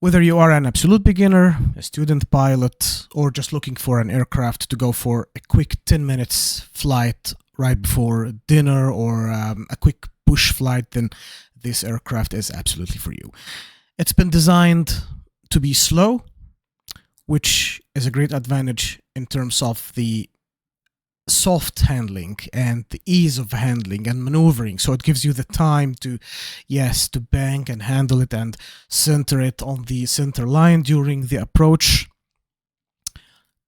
Whether you are an absolute beginner, a student pilot, or just looking for an aircraft to go for a quick 10 minutes flight right before dinner or a quick bush flight, then this aircraft is absolutely for you. It's been designed to be slow, which is a great advantage in terms of the soft handling and the ease of handling and maneuvering. So it gives you the time to, yes, to bank and handle it and center it on the center line during the approach.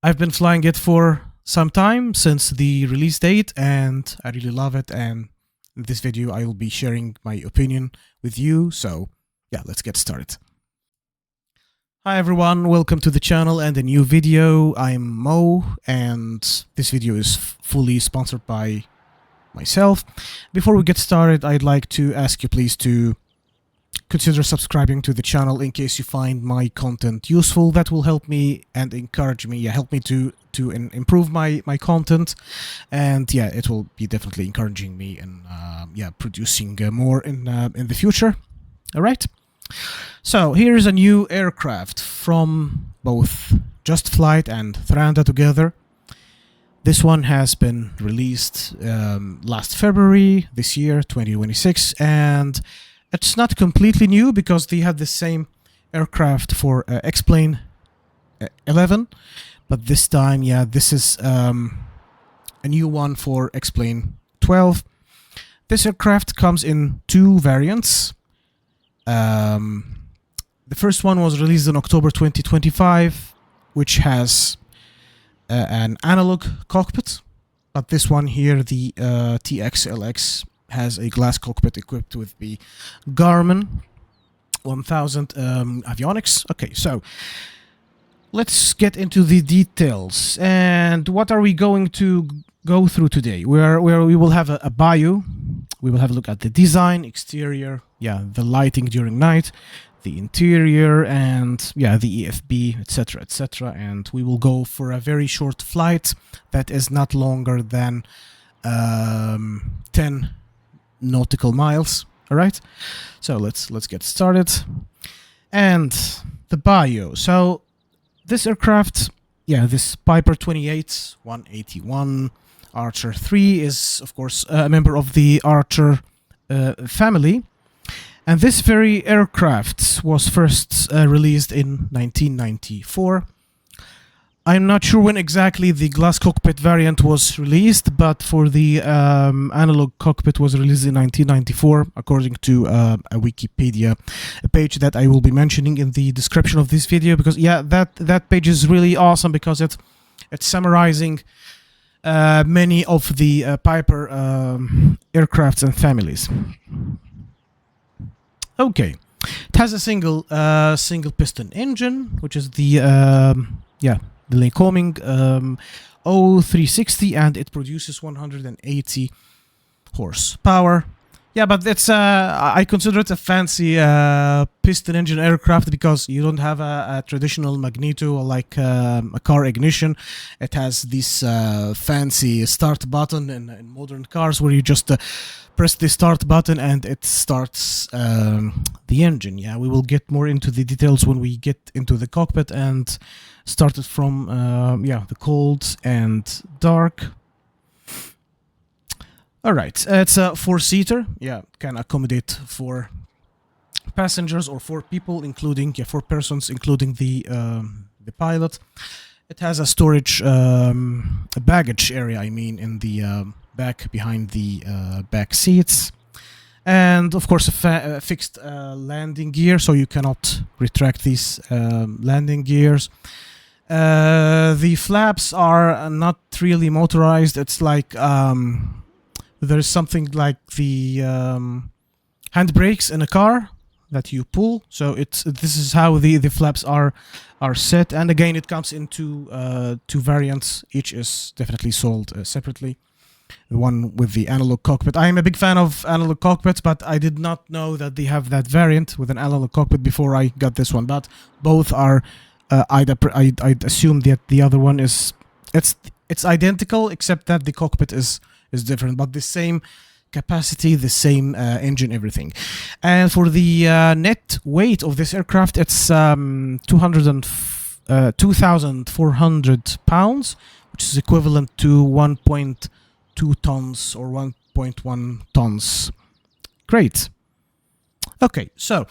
I've been flying it for some time since the release date and I really love it, and in this video I will be sharing my opinion with you. So yeah, let's get started. Hi everyone, welcome to the channel and a new video. I'm Mo and this video is fully sponsored by myself. Before we get started, I'd like to ask you please to consider subscribing to the channel in case you find my content useful. That will help me and encourage me, help me to improve my content, and yeah, it will be definitely encouraging me and producing more in the future. All right. So here's a new aircraft from both JustFlight and Thranda together. This one has been released last February this year, 2026, and it's not completely new because they had the same aircraft for X-Plane 11, but this time, yeah, this is a new one for X-Plane 12. This aircraft comes in two variants. The first one was released in October 2025, which has an analog cockpit, but this one here, the TXLX, has a glass cockpit equipped with the Garmin 1000 avionics. Okay, so let's get into the details. And what are we going to go through today? Where we will have a bio. We will have a look at the design, exterior, yeah, the lighting during night, the interior, and yeah, the EFB, etc., etc. And we will go for a very short flight that is not longer than 10 nautical miles. All right. So let's get started. And the bio. So this aircraft, yeah, this Piper 28 181 Archer 3 is, of course, a member of the Archer family. And this very aircraft was first released in 1994. I'm not sure when exactly the glass cockpit variant was released, but for the analog cockpit was released in 1994, according to a Wikipedia page that I will be mentioning in the description of this video, because yeah, that page is really awesome because it's summarizing many of the Piper aircrafts and families. Okay, it has a single piston engine, which is the the Lycoming 0360, and it produces 180 horsepower. Yeah, but it's I consider it a fancy piston engine aircraft because you don't have a traditional magneto like a car ignition. It has this fancy start button in modern cars where you just press the start button and it starts the engine. Yeah, we will get more into the details when we get into the cockpit and start it from the cold and dark. All right, it's a four-seater. Yeah, can accommodate 4 passengers or 4 people, including 4 persons, including the pilot. It has a storage a baggage area, I mean, in the back behind the back seats, and of course a fixed landing gear, so you cannot retract these landing gears. The flaps are not really motorized. It's like there's something like the handbrakes in a car that you pull. So this is how the flaps are set. And again, it comes in two variants. Each is definitely sold separately. The one with the analog cockpit. I am a big fan of analog cockpits, but I did not know that they have that variant with an analog cockpit before I got this one. But both are. I'd assume that the other one is it's identical, except that the cockpit is different, but the same capacity, the same engine, everything. And for the net weight of this aircraft, it's 2,400 pounds, which is equivalent to 1.2 tons or 1.1 tons. Great. Okay, so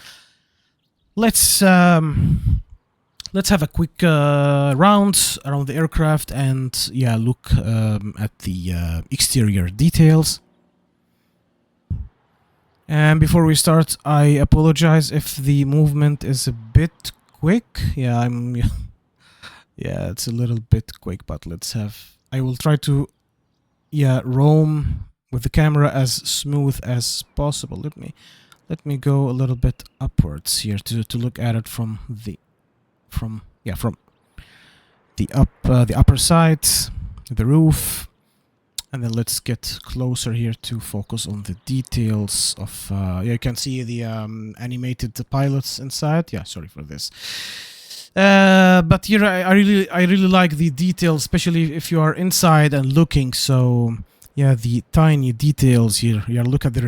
let's have a quick round around the aircraft and yeah, look at the exterior details. And before we start, I apologize if the movement is a bit quick. Yeah, yeah, it's a little bit quick, but I will try to roam with the camera as smooth as possible. Let me go a little bit upwards here to look at it from the upper side, the roof, and then let's get closer here to focus on the details of. You can see the animated pilots inside. Yeah, sorry for this. But here I really like the details, especially if you are inside and looking. So yeah, the tiny details here. Yeah, look at the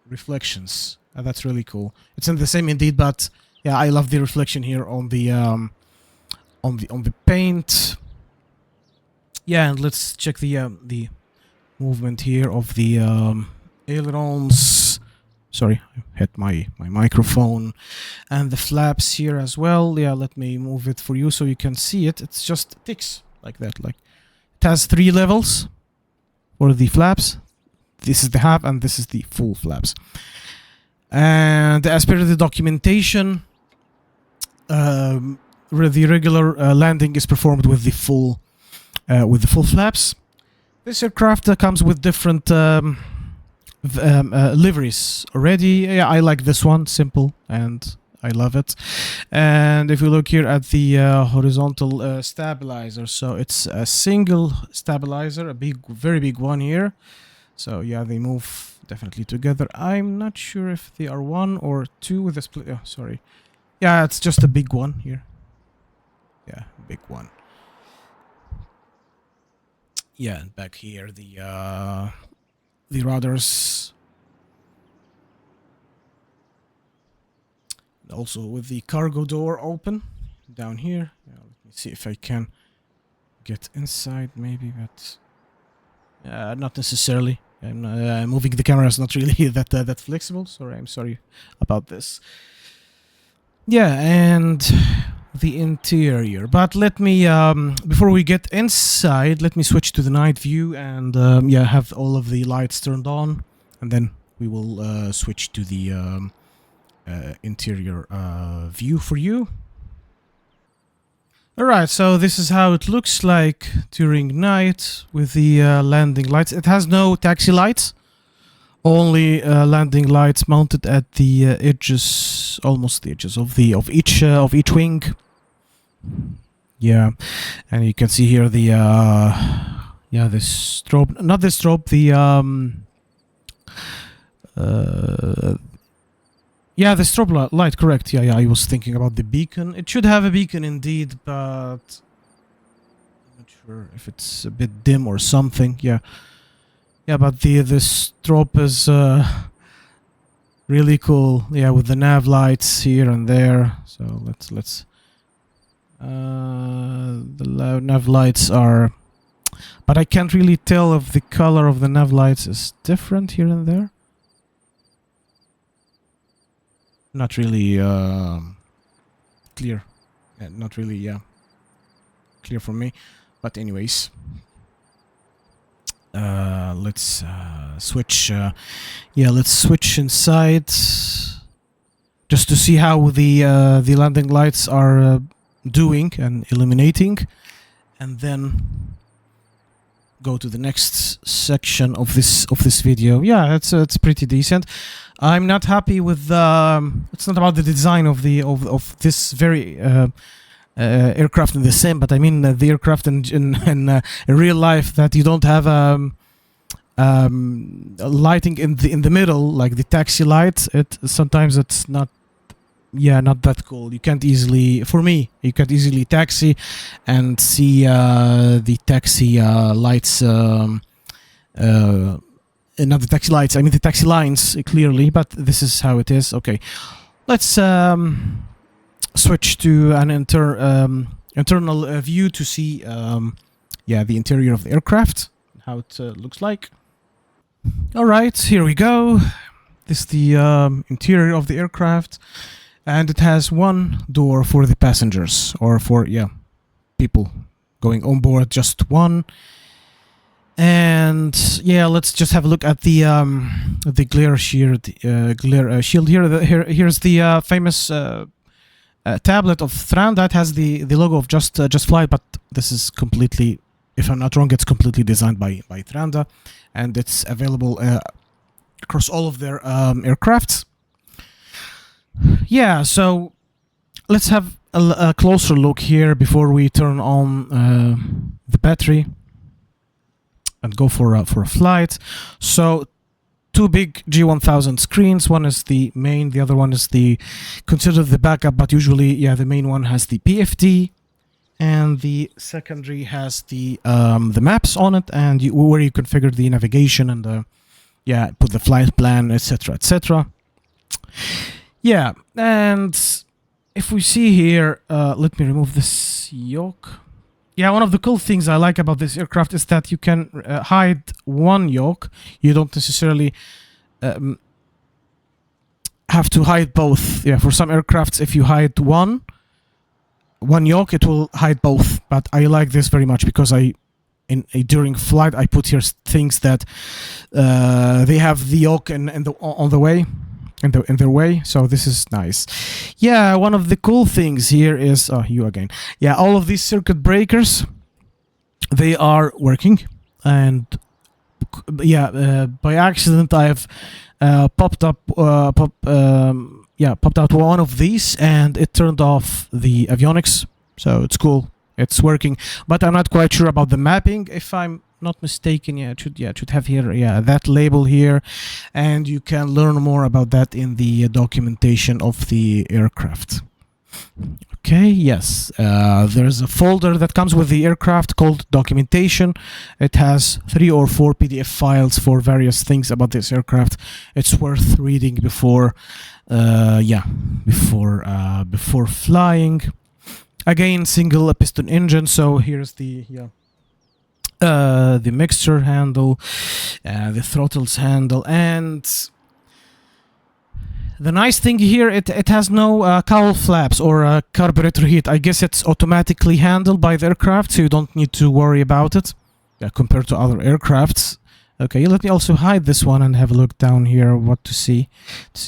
reflections. That's really cool. It's in the same indeed, but yeah, I love the reflection here on the paint. Yeah, and let's check the movement here of the ailerons. Sorry, I hit my microphone. And the flaps here as well. Yeah, let me move it for you so you can see it. It's just ticks like that. Like it has 3 levels for the flaps. This is the half and this is the full flaps. And as per the documentation, the regular landing is performed with the full flaps. This aircraft comes with different liveries already. Yeah, I like this one, simple, and I love it. And if you look here at the horizontal stabilizer, so it's a single stabilizer, a very big one here. So yeah, they move definitely together. I'm not sure if they are 1 or 2 with a split. Oh, sorry. Yeah, it's just a big one here. Yeah, big one. Yeah, and back here the rudders. Also with the cargo door open down here. Yeah, let me see if I can get inside maybe, but not necessarily. Moving the camera is not really that flexible. I'm sorry about this. Yeah, and the interior. But let me before we get inside, let me switch to the night view and have all of the lights turned on, and then we will switch to the interior view for you. Alright, so this is how it looks like during night with the landing lights. It has no taxi lights, only landing lights mounted at the edges, almost the edges of each wing. Yeah, and you can see here the the strobe, not the strobe, the strobe light, correct. Yeah, I was thinking about the beacon. It should have a beacon indeed, but I'm not sure if it's a bit dim or something. Yeah, but the strobe is really cool. Yeah, with the nav lights here and there. So let's the nav lights are, but I can't really tell if the color of the nav lights is different here and there. Not really clear. Not really, clear for me. But anyways, let's switch. Let's switch inside just to see how the landing lights are doing and illuminating, and then go to the next section of this video. Yeah, it's pretty decent. I'm not happy with the. It's not about the design of this very aircraft in the sim, but I mean the aircraft in real life, that you don't have lighting in the middle like the taxi light. Sometimes it's not. Yeah, not that cool. You can't easily, for me, you can't easily taxi and see the taxi lights not the taxi lights, I mean the taxi lines clearly, but this is how it is. Okay, let's switch to an internal view to see yeah, the interior of the aircraft, how it looks like. All right, here we go. This is the interior of the aircraft, and it has one door for the passengers, or for, yeah, people going on board, just one. And yeah, let's just have a look at the glare shield. Shield here. Here's the famous tablet of Thranda. It has the logo of JustFlight, but this is completely, if I'm not wrong, it's completely designed by Thranda, and it's available across all of their aircrafts. Yeah, so let's have a closer look here before we turn on the battery and go for a flight. So two big G1000 screens. One is the main, the other one is considered the backup, but usually, yeah, the main one has the PFD, and the secondary has the maps on it, and where you configure the navigation and yeah, put the flight plan, etc., etc. Yeah, and if we see here, let me remove this yoke. Yeah, one of the cool things I like about this aircraft is that you can hide one yoke. You don't necessarily have to hide both. Yeah, for some aircrafts, if you hide one yoke, it will hide both. But I like this very much because during flight I put here things that they have the yoke on the way. In their way, so this is nice. Yeah, one of the cool things here is you again. Yeah, all of these circuit breakers, they are working, and yeah, by accident I have popped out one of these, and it turned off the avionics. So it's cool, it's working, but I'm not quite sure about the mapping. If I'm not mistaken, yeah, it should have here, yeah, that label here, and you can learn more about that in the documentation of the aircraft. Okay, yes, there's a folder that comes with the aircraft called documentation. It has 3 or 4 PDF files for various things about this aircraft. It's worth reading before before flying. Again, single piston engine, so here's the mixture handle, the throttles handle, and the nice thing here, it has no cowl flaps or carburetor heat. I guess it's automatically handled by the aircraft, so you don't need to worry about it compared to other aircrafts. Okay, let me also hide this one and have a look down here to see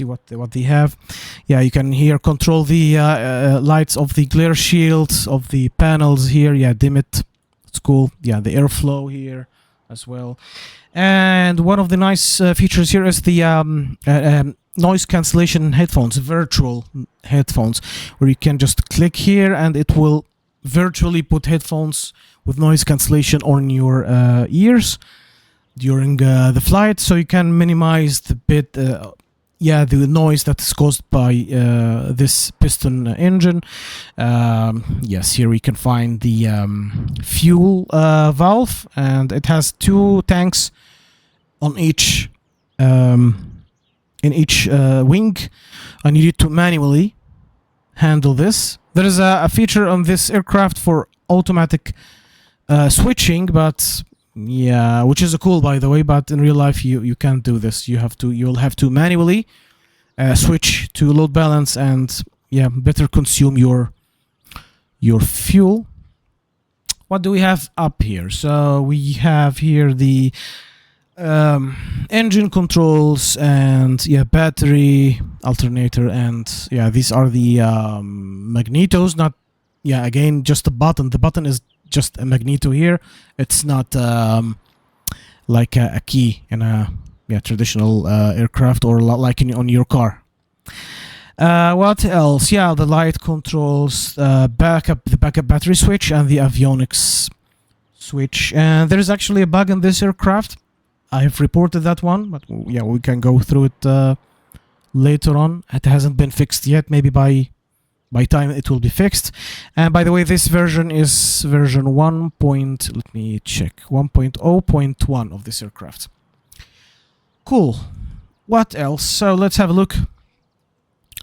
what they have. Yeah, you can here control the lights of the glare shields of the panels here. Yeah, dim it. It's cool. Yeah, the airflow here as well. And one of the nice features here is the noise cancellation headphones, virtual headphones, where you can just click here and it will virtually put headphones with noise cancellation on your ears during the flight, so you can minimize the noise that is caused by this piston engine. Yes, here we can find the fuel valve, and it has 2 tanks on each in each wing. I needed to manually handle this. There is a feature on this aircraft for automatic switching, but yeah, which is cool, by the way, but in real life you can't do this. You'll have to manually switch to load balance and yeah, better consume your fuel. What do we have up here? So we have here the engine controls and yeah, battery, alternator, and yeah, these are the magnetos. Not again, just the button. The button is just a magneto here. It's not like a key in a traditional aircraft or like on your car. What else? Yeah, the light controls, the backup battery switch and the avionics switch. And there is actually a bug in this aircraft. I have reported that one, but yeah, we can go through it later on. It hasn't been fixed yet. Maybe by time it will be fixed. And by the way, this version is version 1.0.1 of this aircraft. Cool. What else? So let's have a look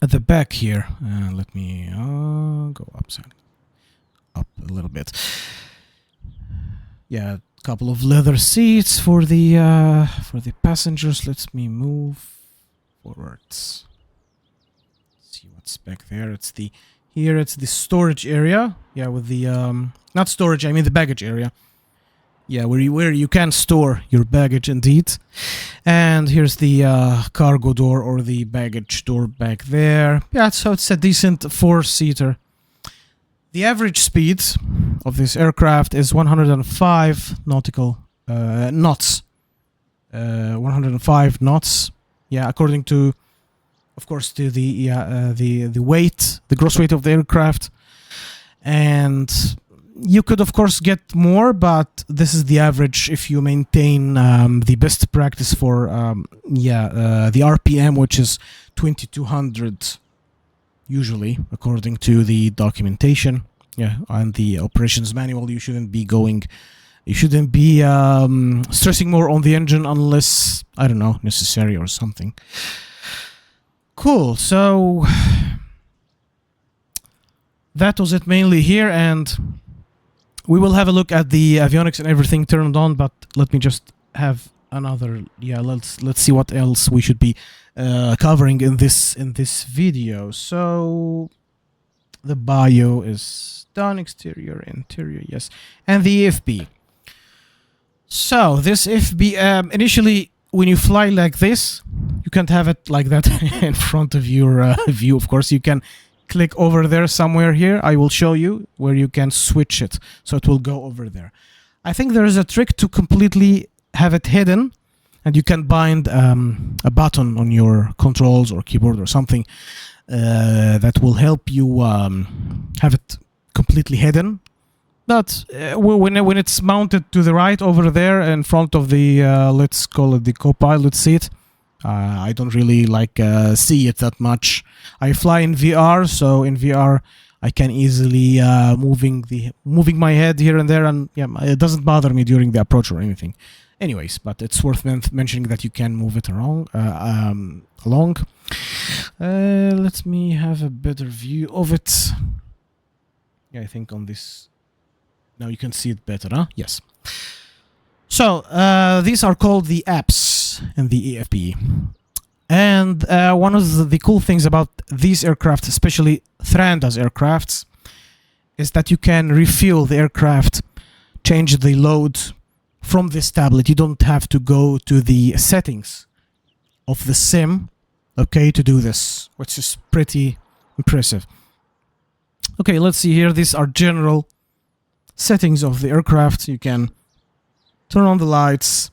at the back here. Let me go up a little bit. Yeah, a couple of leather seats for the passengers. Let me move forwards. See what's back there. It's the storage area. Yeah, with the not storage. I mean the baggage area. Yeah, where you can store your baggage indeed. And here's the cargo door or the baggage door back there. Yeah, so it's a decent 4-seater. The average speed of this aircraft is 105 nautical knots. 105 knots. Yeah, according to, of course, to the weight, the gross weight of the aircraft. And you could, of course, get more, but this is the average if you maintain the best practice for the RPM, which is 2200 usually, according to the documentation. Yeah, and the operations manual. You shouldn't be stressing more on the engine unless, I don't know, necessary or something. Cool. So that was it mainly here, and we will have a look at the avionics and everything turned on, but let me just have another. Yeah, let's see what else we should be covering in this video. So the bio is done, exterior, interior, yes, and the EFB. So this EFB, initially when you fly like this, you can't have it like that in front of your view. Of course, you can click over there somewhere here. I will show you where you can switch it, so it will go over there. I think there is a trick to completely have it hidden, and you can bind a button on your controls or keyboard or something that will help you have it completely hidden. But when it's mounted to the right over there in front of the let's call it the co-pilot seat, I don't really see it that much. I fly in VR, so in VR I can easily moving my head here and there, and yeah, it doesn't bother me during the approach or anything. Anyways, but it's worth mentioning that you can move it along. Let me have a better view of it. Yeah, I think on this. Now you can see it better, huh? Yes. So these are called the apps in the EFB. And one of the cool things about these aircraft, especially Thranda's aircrafts, is that you can refuel the aircraft, change the load from this tablet. You don't have to go to the settings of the sim, okay, to do this, which is pretty impressive. Okay, let's see here. These are general settings of the aircraft. You can turn on the lights,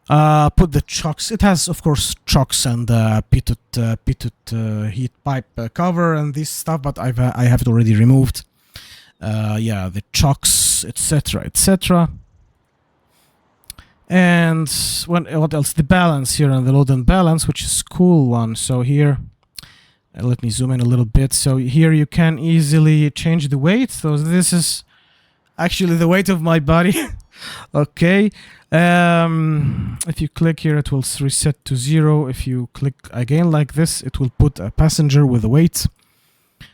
put the chocks. It has, of course, chocks and pitted heat pipe cover and this stuff, but I have it already removed. Yeah, the chocks, etc., etc. And what else? The balance here, and the load and balance, which is cool one. So here, let me zoom in a little bit. So here you can easily change the weight. So this is actually the weight of my body. Okay. If you click here, it will reset to 0. If you click again like this, it will put a passenger with a weight.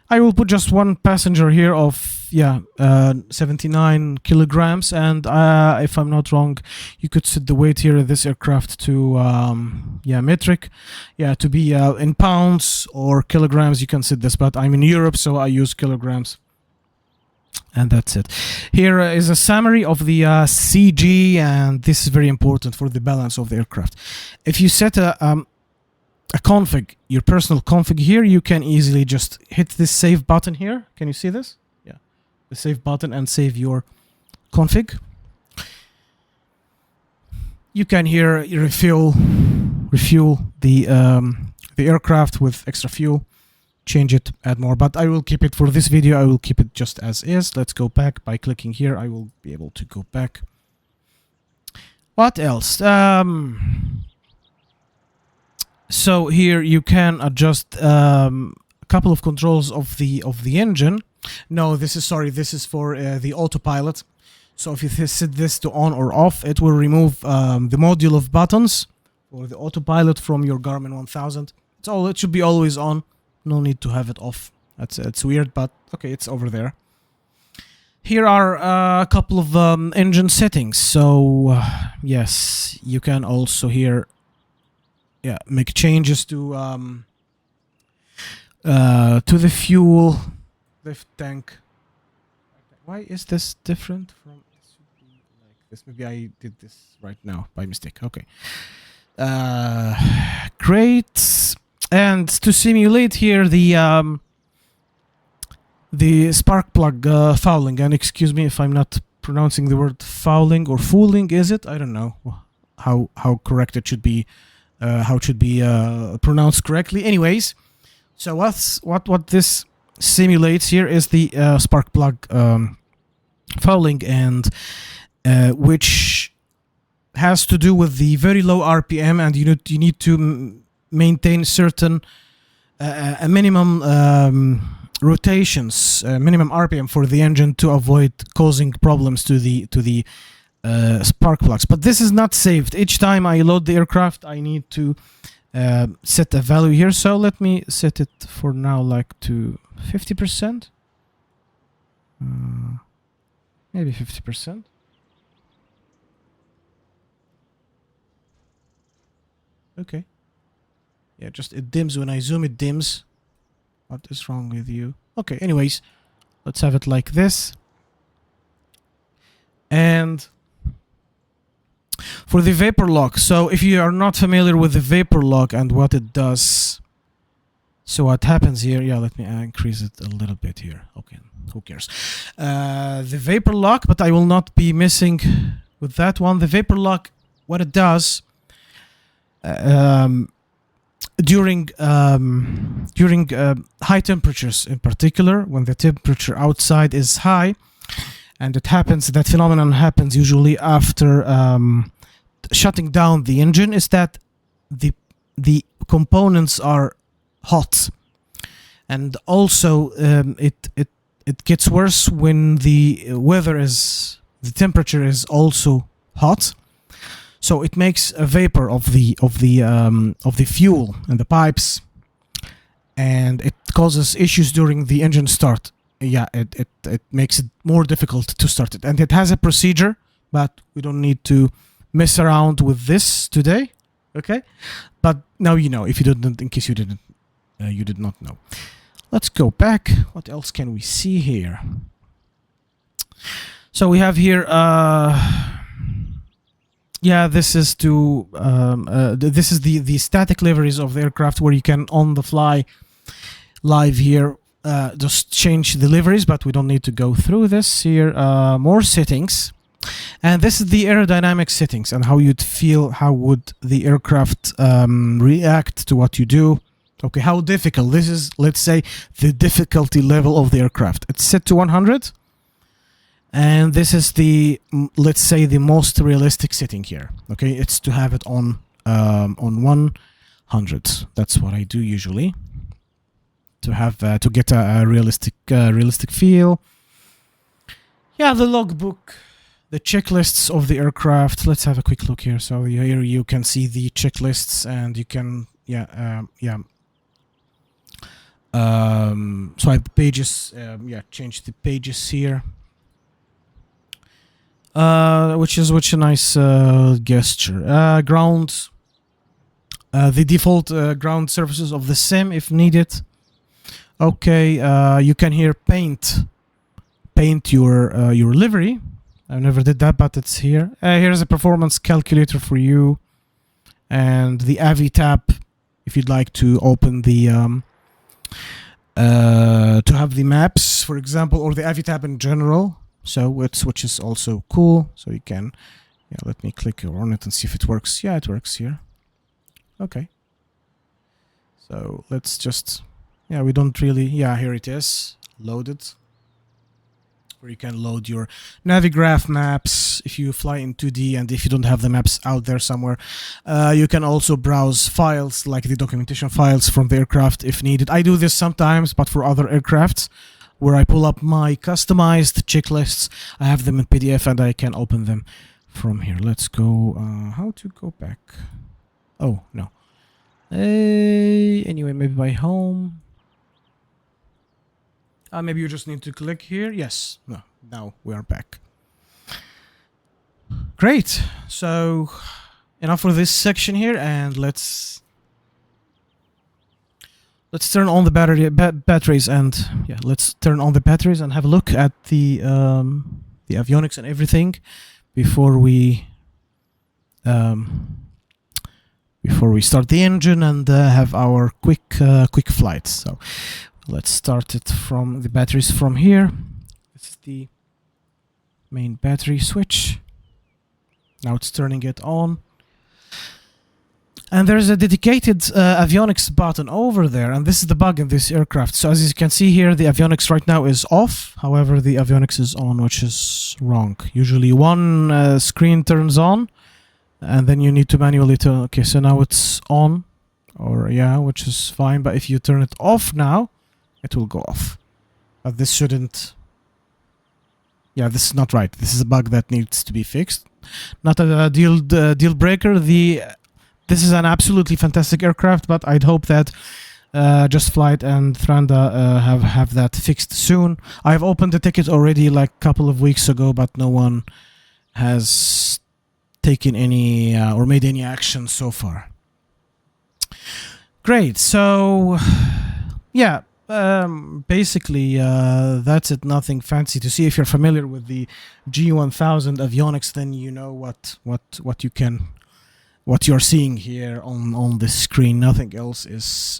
I will put just one passenger here of 79 kilograms, and if I'm not wrong, you could set the weight here of this aircraft to metric, to be in pounds or kilograms. You can set this, but I'm in Europe, so I use kilograms. And that's it. Here is a summary of the CG, and this is very important for the balance of the aircraft. If you set a config, your personal config here, you can easily just hit this save button here. Can you see this? Yeah, the save button, and save your config. You can here refuel the aircraft with extra fuel. Change it, add more, but I will keep it for this video. I will keep it just as is. Let's go back by clicking here. I will be able to go back. What else? So here you can adjust a couple of controls of the engine. No, this is for the autopilot. So if you set this to on or off, it will remove the module of buttons or the autopilot from your Garmin 1000. It should be always on. No need to have it off. It's weird, but okay, it's over there. Here are a couple of engine settings. So yes, you can also here, make changes to the fuel, lift tank. Why is this different from? It should be like this. Maybe I did this right now by mistake. Okay. Great. And to simulate here the spark plug fouling, and excuse me if I'm not pronouncing the word fouling or fooling, is it? I don't know how correct it should be, how it should be pronounced correctly. Anyways, so what this simulates here is the spark plug fouling, and which has to do with the very low RPM, and you need to maintain certain a minimum rotations, minimum RPM for the engine to avoid causing problems to the spark plugs. But this is not saved. Each time I load the aircraft, I need to set a value here. So let me set it for now like to 50%. Maybe 50%. Okay. Yeah, just it dims when I zoom, it dims. What is wrong with you? Okay, anyways, let's have it like this. And for the vapor lock, so if you are not familiar with the vapor lock and what it does, so what happens here, let me increase it a little bit here. Okay, who cares? The vapor lock, but I will not be messing with that one. The vapor lock, what it does, during high temperatures, in particular, when the temperature outside is high, and that phenomenon happens usually after shutting down the engine, is that the components are hot, and also it gets worse when the temperature is also hot. So it makes a vapor of the fuel and the pipes, and it causes issues during the engine start. It makes it more difficult to start it, and it has a procedure, but we don't need to mess around with this today. Okay, but now you know. If you didn't, in case you did not know. Let's go back. What else can we see here? So we have here. This is this is the static liveries of the aircraft, where you can on the fly live here just change the liveries, but we don't need to go through this here. More settings, and this is the aerodynamic settings and how you'd feel, how would the aircraft react to what you do. Okay, how difficult this is. Let's say the difficulty level of the aircraft, it's set to 100. And this is let's say the most realistic setting here. Okay, it's to have it on 100. That's what I do usually, to have to get a realistic feel. Yeah, the logbook, the checklists of the aircraft. Let's have a quick look here. So here you can see the checklists, and you can swipe the pages. Change the pages here. Which is a nice gesture. Ground, the default ground surfaces of the sim if needed. Okay, you can here paint your livery. I never did that, but it's here. Here's a performance calculator for you, and the AVI tab if you'd like to open the to have the maps, for example, or the AVI tab in general. So which is also cool. So you can, let me click on it and see if it works. Yeah, it works here. Okay. So let's just, we don't really, here it is, loaded. Where you can load your Navigraph maps if you fly in 2D, and if you don't have the maps out there somewhere. You can also browse files like the documentation files from the aircraft if needed. I do this sometimes, but for other aircrafts, where I pull up my customized checklists, I have them in PDF and I can open them from here. Let's go, how to go back? Oh, no. Anyway, maybe by home. Maybe you just need to click here. Yes. No. Now we are back. Great. So enough for this section here, and let's turn on the batteries, and yeah, let's turn on the batteries and have a look at the avionics and everything before we start the engine and have our quick flight. So let's start it from the batteries from here. This is the main battery switch. Now it's turning it on. And there's a dedicated avionics button over there, and this is the bug in this aircraft. So as you can see here, the avionics right now is off. However, the avionics is on, which is wrong. Usually one screen turns on, and then you need to manually turn. Okay, so now it's on, or yeah, which is fine. But if you turn it off now, it will go off. But this shouldn't. Yeah, this is not right. This is a bug that needs to be fixed. Not a deal breaker. This is an absolutely fantastic aircraft, but I'd hope that JustFlight and Thranda have that fixed soon. I've opened the ticket already like a couple of weeks ago, but no one has taken any or made any action so far. Great. So yeah, basically that's it. Nothing fancy to see. If you're familiar with the G1000 avionics, then you know what you're seeing here on the screen. Nothing else is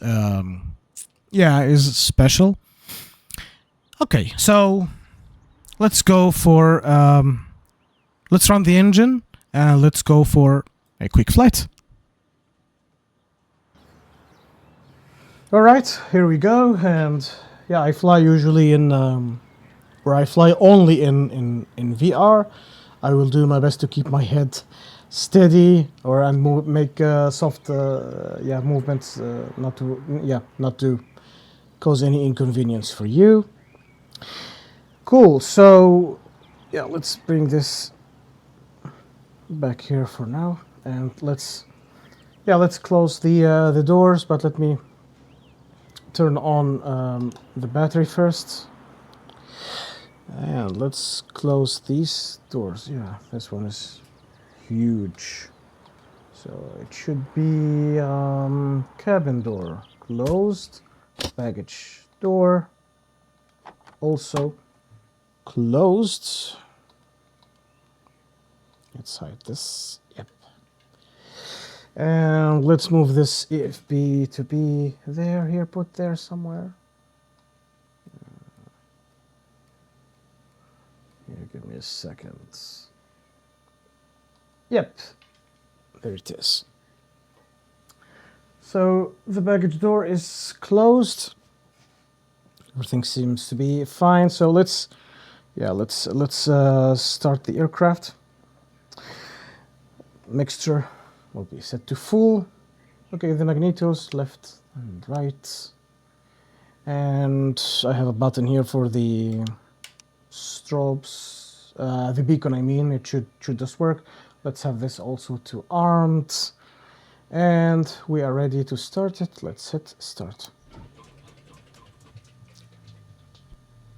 is special. Okay, so let's go for let's run the engine and let's go for a quick flight. All right, here we go. And yeah, I fly usually in or I fly only in VR. I will do my best to keep my head steady and make soft movements, not to cause any inconvenience for you. Cool. So yeah, let's bring this back here for now, and let's close the doors, but let me turn on the battery first, and let's close these doors. Yeah, this one is huge, so it should be cabin door closed, baggage door also closed. Let's hide this. Yep. And let's move this EFB to be there, here, put there somewhere. Here, give me a second. Yep, there it is. So the baggage door is closed. Everything seems to be fine. So let's start the aircraft. Mixture will be set to full. Okay, the magnetos left and right, and I have a button here for the strobes, the beacon. I mean, it should just work. Let's have this also to armed, and we are ready to start it. Let's hit start.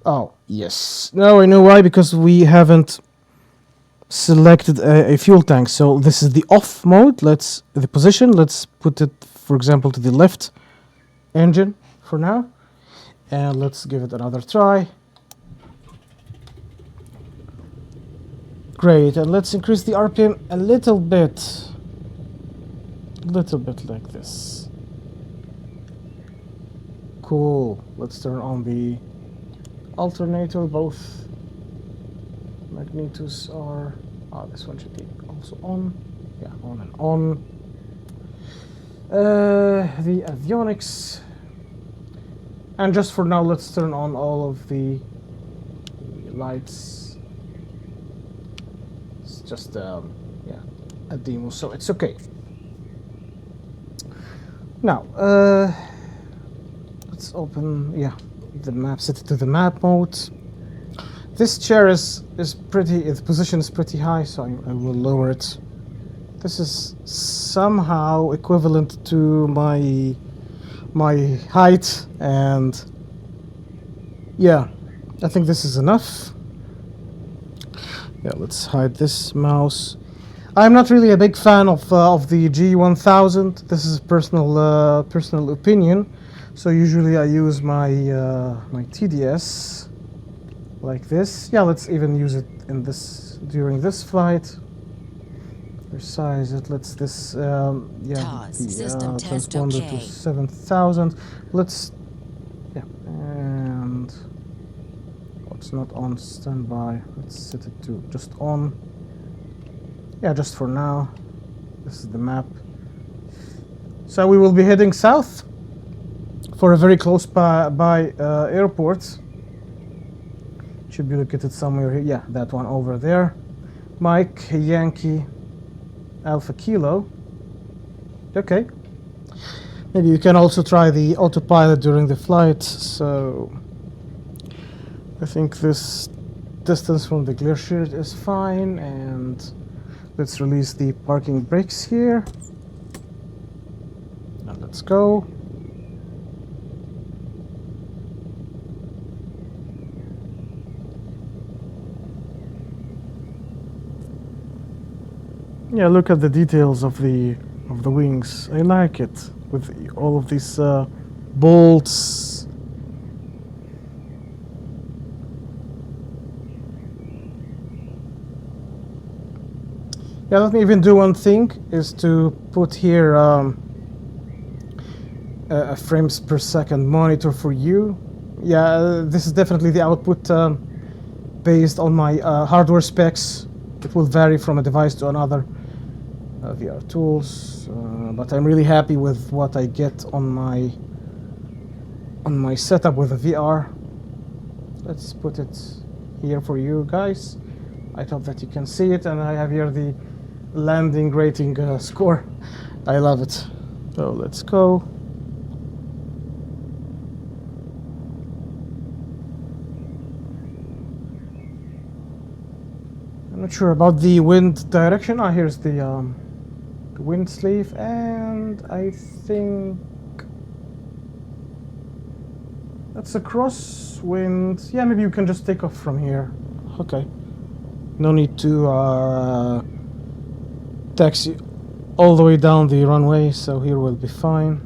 Oh yes, now I know why, because we haven't selected a fuel tank. So this is the off mode. The position, let's put it, for example, to the left engine for now, and let's give it another try. Great, and let's increase the RPM a little bit like this. Cool. Let's turn on the alternator. Both magnetos are, this one should be also on. Yeah, on and on. The avionics, and just for now, let's turn on all of the lights. It's just a demo, so it's okay. Now let's open the map, set it to the map mode. This chair is pretty, the position is pretty high, so I will lower it This is somehow equivalent to my height, and yeah, I think this is enough. Yeah, let's hide this mouse. I'm not really a big fan of the G1000. This is personal opinion. So usually I use my my TDS like this. Yeah, let's even use it in this during this flight. Resize it. Let's this yeah, the transponder to 7000. Let's and it's not on standby. Let's set it to just on. Yeah, just for now. This is the map. So we will be heading south for a very close by airport. Should be located somewhere here. Yeah, that one over there. Mike Yankee Alpha Kilo. Okay. Maybe you can also try the autopilot during the flight. So I think this distance from the glare shield is fine, and let's release the parking brakes here. And let's go. Yeah, look at the details of the wings. I like it with all of these bolts. Yeah, let me even do one thing, is to put here a frames per second monitor for you. Yeah, this is definitely the output based on my hardware specs. It will vary from a device to another. VR tools, but I'm really happy with what I get on my setup with a VR. Let's put it here for you guys. I hope that you can see it, and I have here the landing rating score. I love it. So let's go. I'm not sure about the wind direction. Ah, here's the wind sleeve, and I think that's a crosswind. Yeah, maybe you can just take off from here. Okay. No need to taxi all the way down the runway, so here we'll be fine.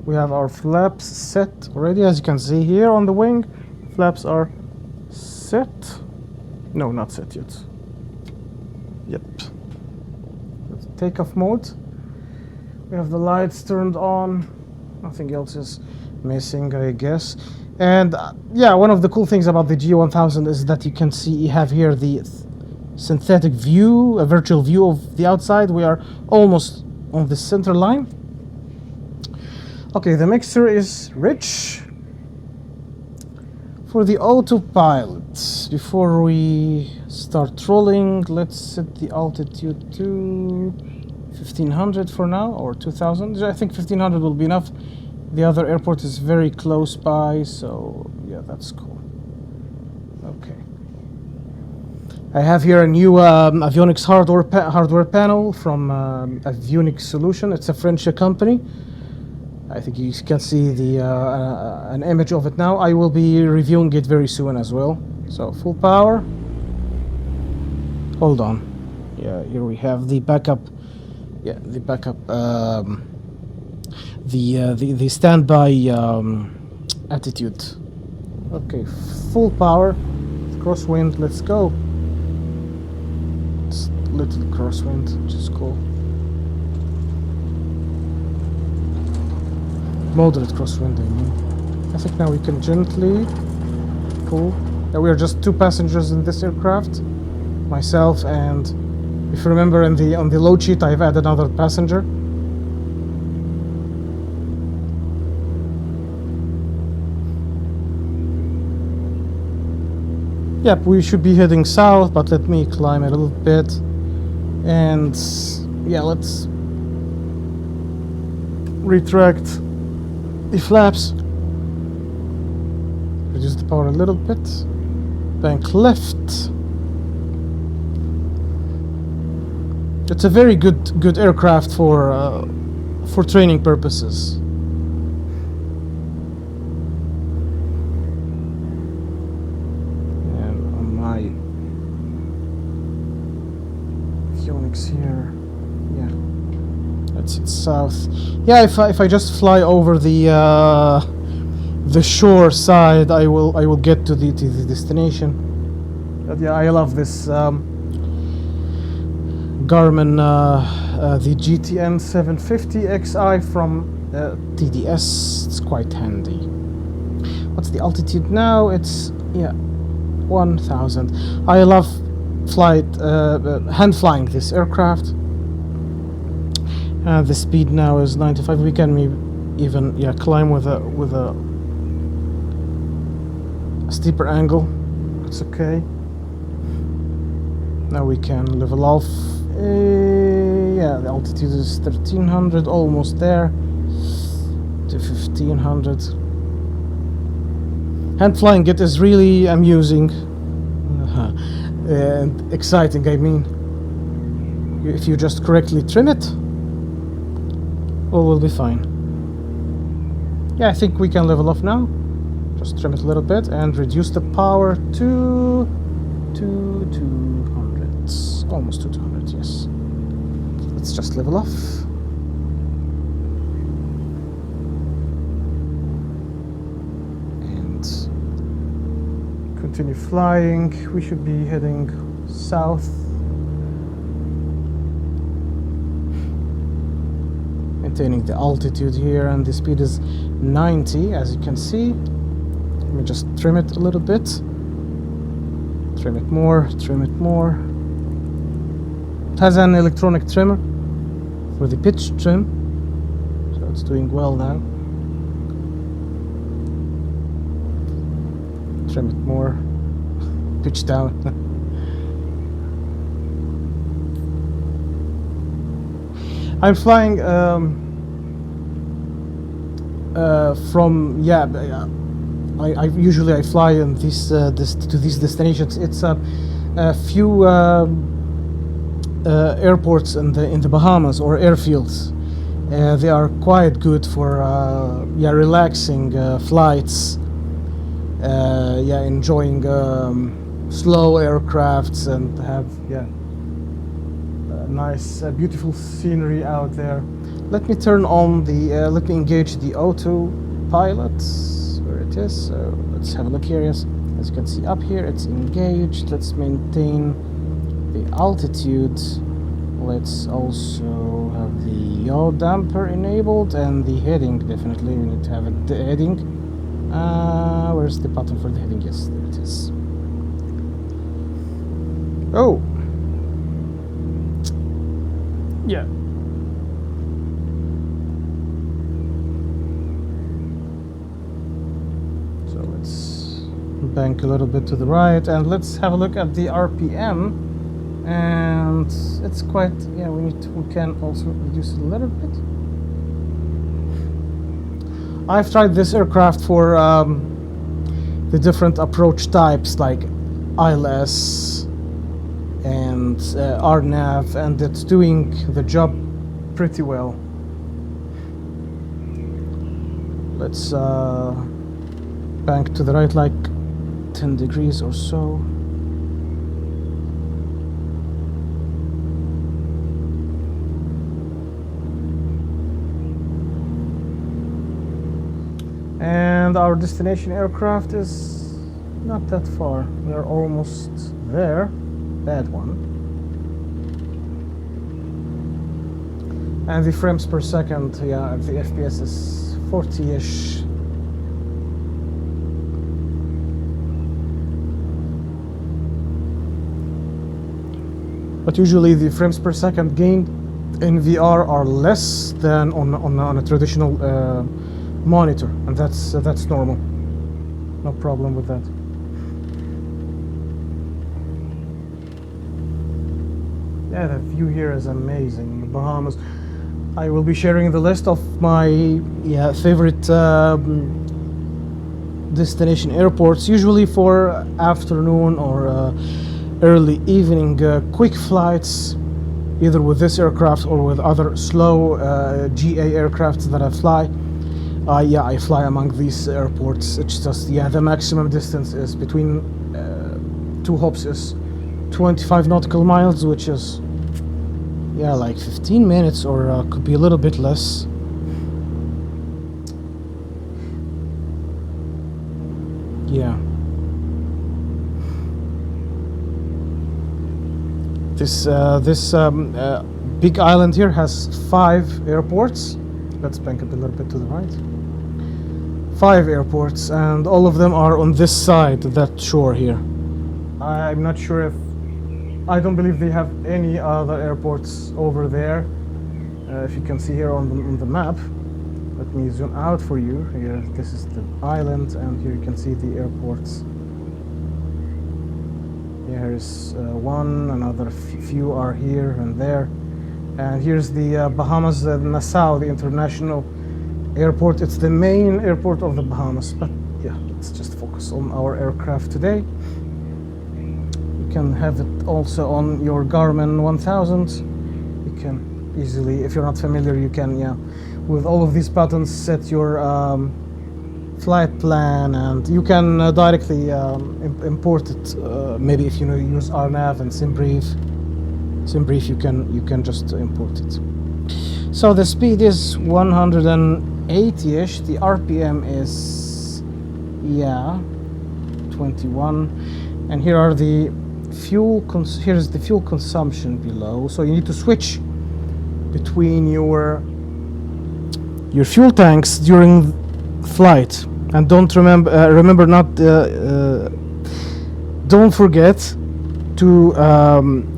We have our flaps set already, as you can see here on the wing. Flaps are set. No, not set yet. Yep. Let's takeoff mode. We have the lights turned on. Nothing else is missing, I guess. And yeah, one of the cool things about the G1000 is that you can see you have here the synthetic view, a virtual view of the outside. We are almost on the center line. Okay, the mixer is rich. For the autopilot, before we start rolling, let's set the altitude to 1500 for now, or 2000. I think 1500 will be enough. The other airport is very close by, so yeah, that's cool. Okay. I have here a new avionics hardware panel from Avionics Solution. It's a French company. I think you can see the an image of it now. I will be reviewing it very soon as well. So full power. Hold on. Yeah, here we have the backup. Yeah, the backup. The standby attitude. Okay, full power. Crosswind. Let's go. It's little crosswind, which is cool. Moderate crosswind, I mean. I think now we can gently pull. Yeah, we are just two passengers in this aircraft, myself, and if you remember on the load sheet, I've added another passenger. Yep, we should be heading south, but let me climb a little bit. And yeah, let's retract the flaps. Reduce the power a little bit. Bank left. It's a very good aircraft for training purposes. And on my Phoenix here, yeah, that's south. Yeah, if I just fly over the shore side, I will get to the destination. But yeah, I love this Garmin, the GTN 750XI from TDS. It's quite handy. What's the altitude now? It's, yeah, 1000. I love hand flying this aircraft. The speed now is 95. We can even, yeah, climb with a steeper angle. It's okay. Now we can level off. Yeah, the altitude is 1300, almost there to 1500. Hand flying it is really amusing and exciting. I mean, if you just correctly trim it, all will be fine. Yeah, I think we can level off now. Just trim it a little bit and reduce the power to 200, almost to 200. Yes. Let's just level off. And continue flying. We should be heading south. Maintaining the altitude here, and the speed is 90, as you can see. Let me just trim it a little bit. Trim it more, trim it more. It has an electronic trimmer for the pitch trim, so it's doing well now. Trim it more, pitch down. I'm flying from, yeah, I usually fly in to these destinations. It's a few airports in the Bahamas or airfields. They are quite good for yeah, relaxing flights. Yeah, enjoying slow aircrafts and have, yeah, nice beautiful scenery out there. Let me turn on the let me engage the autopilot where it is. So let's have a look here. Yes, as you can see up here, it's engaged. Let's maintain the altitude. Let's also have the yaw damper enabled, and the heading, definitely we need to have a heading. Where's the button for the heading? Yes, there it is. Oh, yeah. So let's bank a little bit to the right, and let's have a look at the RPM. And it's quite, yeah, we can also reduce it a little bit. I've tried this aircraft for the different approach types like ILS and RNAV, and it's doing the job pretty well. Let's bank to the right like 10 degrees or so. And our destination aircraft is not that far. We're almost there. Bad one. And the frames per second, yeah, the FPS is 40-ish. But usually the frames per second gained in VR are less than on a traditional monitor, and that's normal. No problem with that. Yeah, the view here is amazing. The Bahamas. I will be sharing the list of my favorite destination airports, usually for afternoon or early evening quick flights. either with this aircraft or with other slow GA aircrafts that I fly. Yeah, I fly among these airports. It's just, yeah, the maximum distance is between two hops is 25 nautical miles, which is, yeah, like 15 minutes, or could be a little bit less. Yeah. This big island here has 5 airports. Let's bank it a little bit to the right. 5 airports, and all of them are on this side, that shore here. I'm not sure if... I don't believe they have any other airports over there. If you can see here on the map. Let me zoom out for you. Here, this is the island, and here you can see the airports. Here's one, another few are here and there. And here's the Bahamas, Nassau, the international airport. It's the main airport of the Bahamas. But yeah, let's just focus on our aircraft today. You can have it also on your Garmin 1000. You can easily, if you're not familiar, you can, yeah, with all of these buttons, set your flight plan, and you can directly import it. Maybe if you use RNAV and SimBrief, you can just import it. So the speed is 180-ish. The RPM is, yeah, 21. And here are the here's the fuel consumption below. So you need to switch between your fuel tanks during flight, and don't remember not don't forget to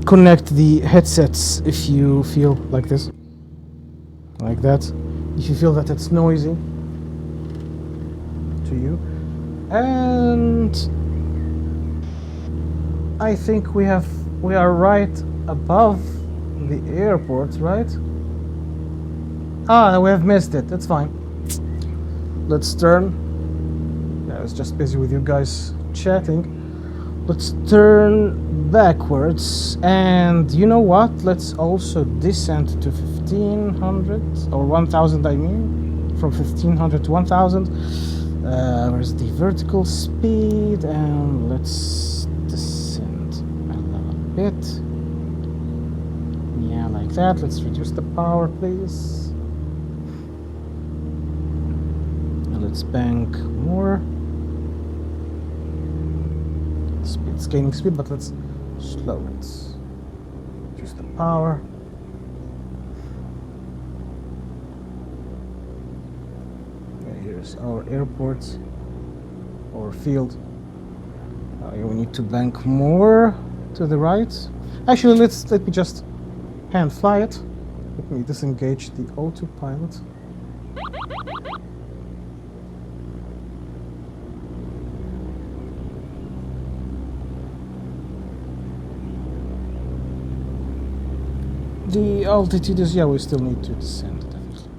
connect the headsets if you feel like this, like that, if you feel that it's noisy to you. And I think we are right above the airport, right? Ah, we have missed it. That's fine. Let's turn. Yeah, I was just busy with you guys chatting. Let's turn backwards, and you know what? Let's also descend to 1500 or 1000. I mean, from 1500 to 1000. Where's the vertical speed? And let's descend a little bit. Yeah, like that. Let's reduce the power, please. Let's bank more. It's gaining speed, but let's slow it. Reduce the power. Yeah, here's our airport or field. We need to bank more to the right. Actually, let me just hand fly it. Let me disengage the autopilot. The altitude is, yeah, we still need to descend, definitely.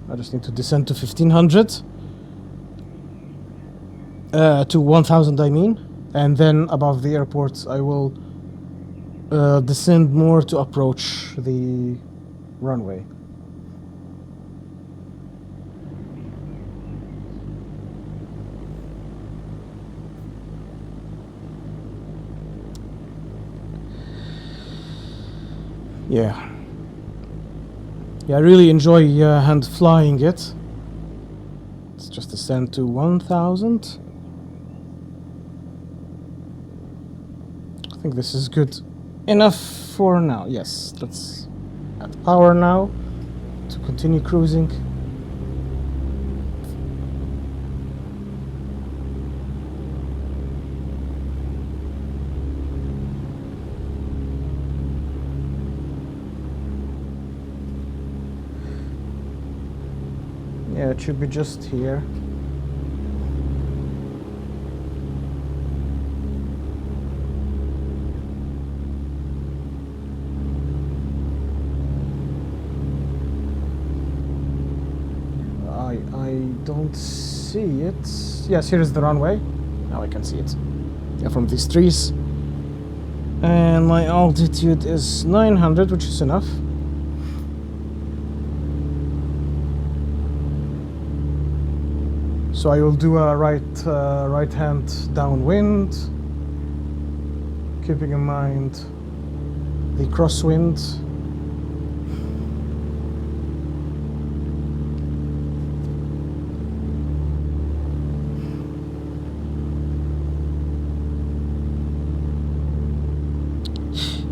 I just need to descend to 1500. To 1000, I mean. And then above the airport, I will descend more to approach the runway. Yeah, I really enjoy hand flying it. Let's just descend to 1000. I think this is good enough for now. Yes, let's add power now to continue cruising. Yeah, it should be just here. I don't see it. Yes, here is the runway. Now I can see it. Yeah, from these trees. And my altitude is 900, which is enough. So I will do a right hand downwind, keeping in mind the crosswind.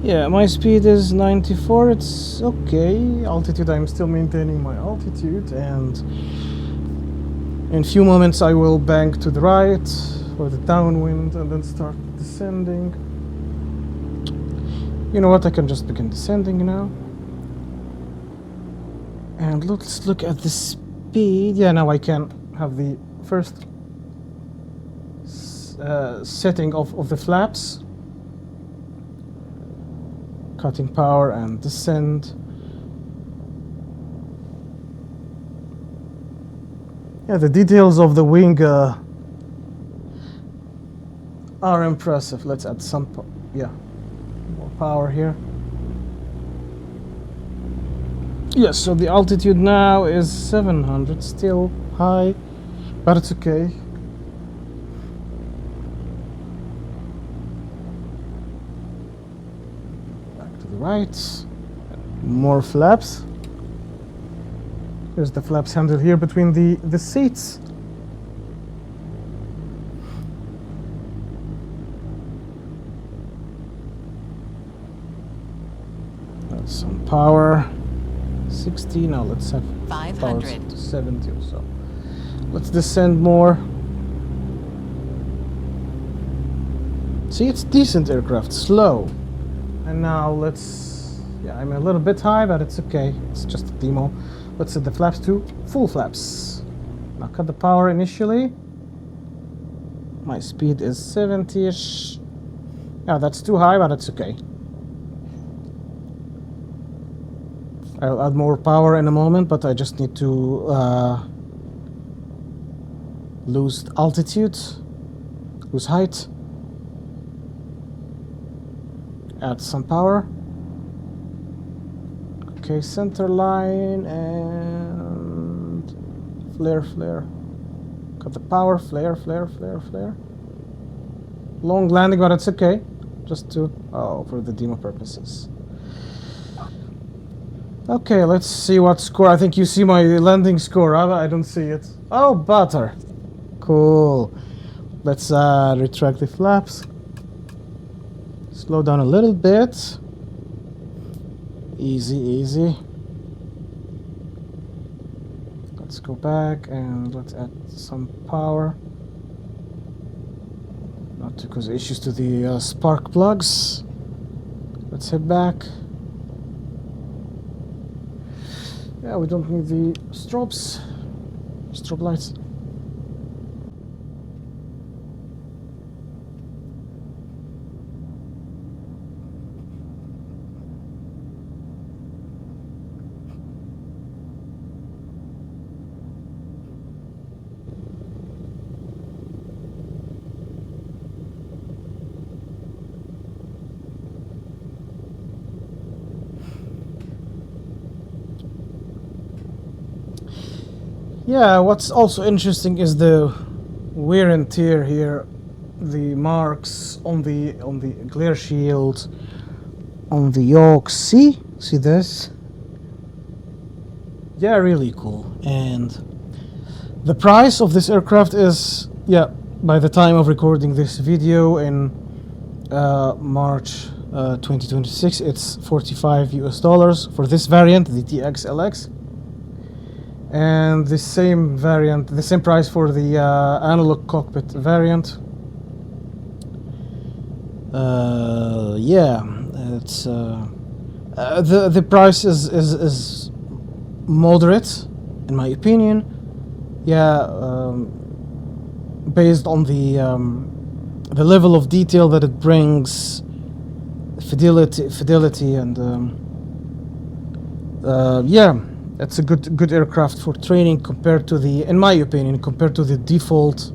Yeah, my speed is 94, it's okay. Altitude, I'm still maintaining my altitude, and in a few moments I will bank to the right for the downwind and then start descending. You know what, I can just begin descending now. And let's look at the speed. Yeah, now I can have the first setting of the flaps. Cutting power and descend. Yeah, the details of the wing are impressive. Let's add some more power here. Yes, so the altitude now is 700, still high, but it's okay. Right, more flaps. There's the flaps handle here between the seats. That's some power. 60. Now let's have 500 to 70 or so. Let's descend more. See, it's decent aircraft, slow. And now let's, yeah, I'm a little bit high, but it's okay. It's just a demo. Let's set the flaps to full flaps. Now cut the power initially. My speed is 70-ish. Yeah, that's too high, but it's okay. I'll add more power in a moment, but I just need to lose altitude, lose height. Add some power. Okay, center line and flare. Cut the power, flare. Long landing, but it's okay. Just to, for the demo purposes. Okay, let's see what score. I think you see my landing score. I don't see it. Oh, butter. Cool. Let's retract the flaps. Slow down a little bit. Easy. Let's go back and let's add some power. Not to cause issues to the spark plugs. Let's head back. Yeah, we don't need the strobe lights. Yeah, what's also interesting is the wear and tear here, the marks on the glare shield, on the yoke. See this? Yeah, really cool. And the price of this aircraft is, yeah, by the time of recording this video in March 2026, it's $45 for this variant, the TX-LX. And the same variant, the same price for the analog cockpit variant. Yeah, it's the price is moderate, in my opinion. Yeah, based on the level of detail that it brings, fidelity, and yeah. It's a good aircraft for training compared to the, in my opinion, compared to the default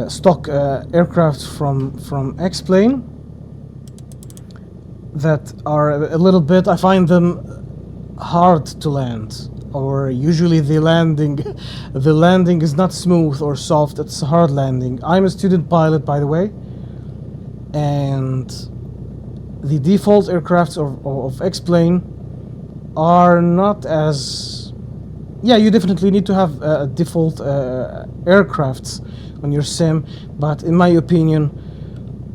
stock aircraft from X-Plane. that are a little bit, I find them hard to land, or usually the landing is not smooth or soft, it's a hard landing. I'm a student pilot, by the way, and the default aircrafts of X-Plane are not as... Yeah, you definitely need to have default aircrafts on your sim, but in my opinion,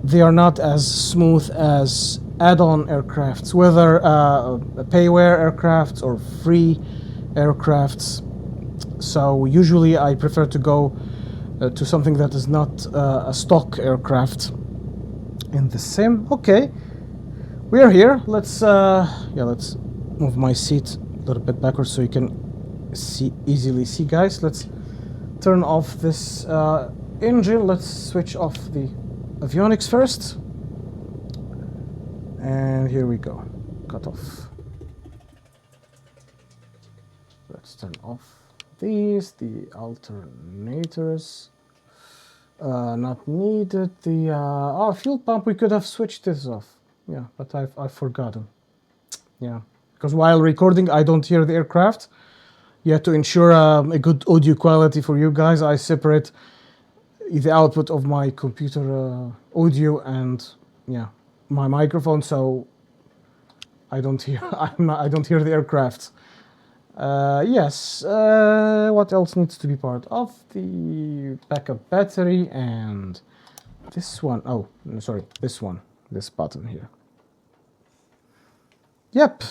they are not as smooth as add-on aircrafts, whether payware aircrafts or free aircrafts. So usually I prefer to go to something that is not a stock aircraft in the sim. Okay, we are here. Let's let's move my seat a little bit backwards so you can easily see, guys. Let's turn off this engine. Let's switch off the avionics first, and here we go. Cut off. Let's turn off the alternators, not needed. The fuel pump, we could have switched this off, yeah, but I've forgotten. Yeah, because while recording I don't hear the aircraft. Yeah, to ensure a good audio quality for you guys, I separate the output of my computer audio and my microphone, so I don't hear I don't hear the aircraft. Yes. What else needs to be part of the backup battery? And this one. Oh, sorry, this one. This button here. Yep.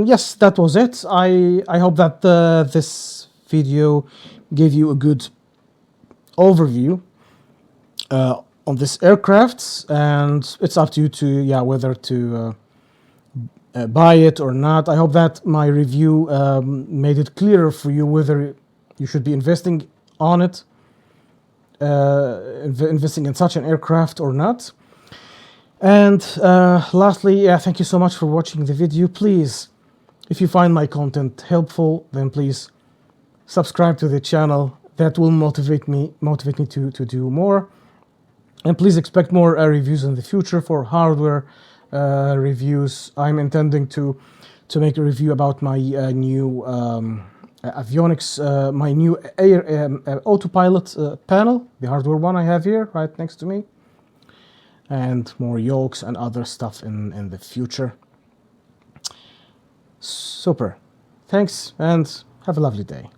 Yes, that was it. I hope that this video gave you a good overview on this aircraft, and it's up to you to whether to buy it or not. I hope that my review made it clearer for you whether you should be investing on it, investing in such an aircraft or not. And lastly, thank you so much for watching the video. Please, if you find my content helpful, then please subscribe to the channel. That will motivate me to do more. And please expect more reviews in the future for hardware reviews. I'm intending to make a review about my new avionics, my new autopilot panel, the hardware one I have here right next to me, and more yokes and other stuff in the future. Super. Thanks, and have a lovely day.